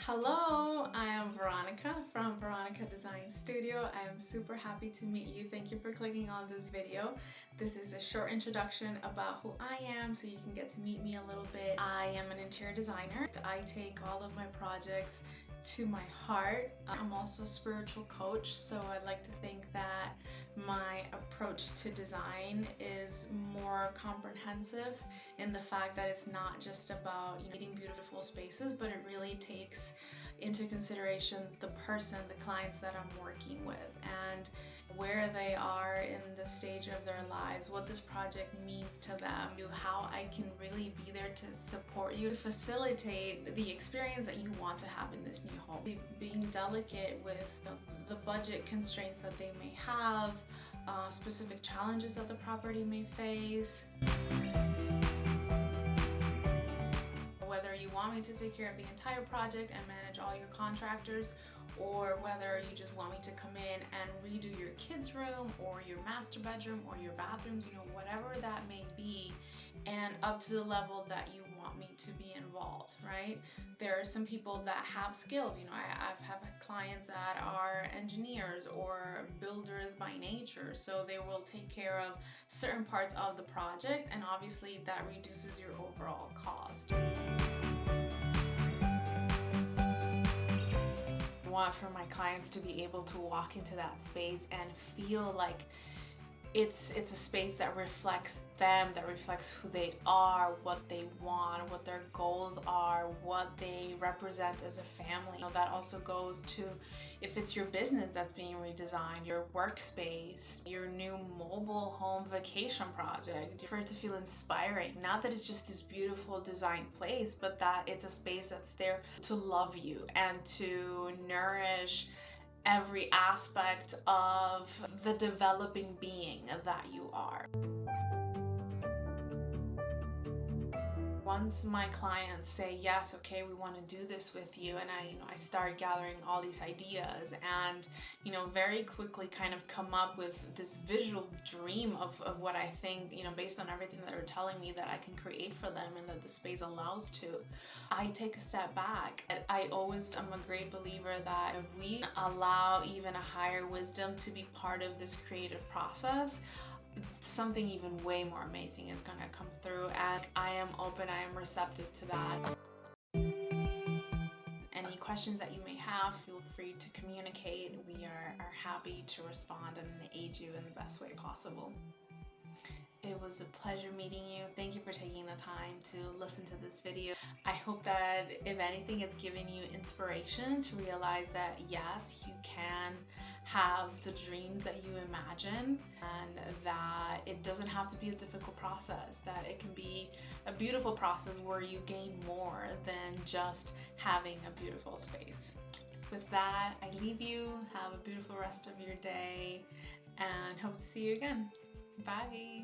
Hello, I am Veronica from veronica.design.studio. I am super happy to meet you. Thank you for clicking on this video. This is a short introduction about who I am so you can get to meet me a little bit. I am an interior designer. I take all of my projects to my heart. I'm also a spiritual coach, so I like to think that my approach to design is more comprehensive in the fact that it's not just about creating beautiful spaces, but it really takes into consideration the person, the clients that I'm working with, and where they are in the stage of their lives, what this project means to them, how I can really be there to support you, to facilitate the experience that you want to have in this new home. Being delicate with the budget constraints that they may have, specific challenges that the property may face. Whether you want me to take care of the entire project and manage all your contractors, or whether you just want me to come in and redo your kids' room or your master bedroom or your bathrooms, whatever that may be, and up to the level that you want me to be involved, right? There are some people that have skills. I've had clients that are engineers or builders by nature, so they will take care of certain parts of the project, and obviously that reduces your overall cost. I want for my clients to be able to walk into that space and feel like it's a space that reflects them, that reflects who they are, what they want, what their goals are, what they represent as a family. That also goes to if it's your business that's being redesigned, your workspace, your new mobile home vacation project, for it to feel inspiring. Not that it's just this beautiful designed place, but that it's a space that's there to love you and to nourish every aspect of the developing being that you are. Once my clients say, yes, okay, we want to do this with you, and I start gathering all these ideas and, very quickly kind of come up with this visual dream of what I think, based on everything that they're telling me that I can create for them and that the space allows to, I take a step back. I always am a great believer that if we allow even a higher wisdom to be part of this creative process, something even way more amazing is going to come through, and I am open, I am receptive to that. Any questions that you may have, feel free to communicate. We are happy to respond and aid you in the best way possible. It was a pleasure meeting you. Thank you for taking the time to listen to this video. I hope that if anything, it's given you inspiration to realize that yes, you can have the dreams that you imagine, and that it doesn't have to be a difficult process, that it can be a beautiful process where you gain more than just having a beautiful space. With that, I leave you. Have a beautiful rest of your day and hope to see you again. Bye.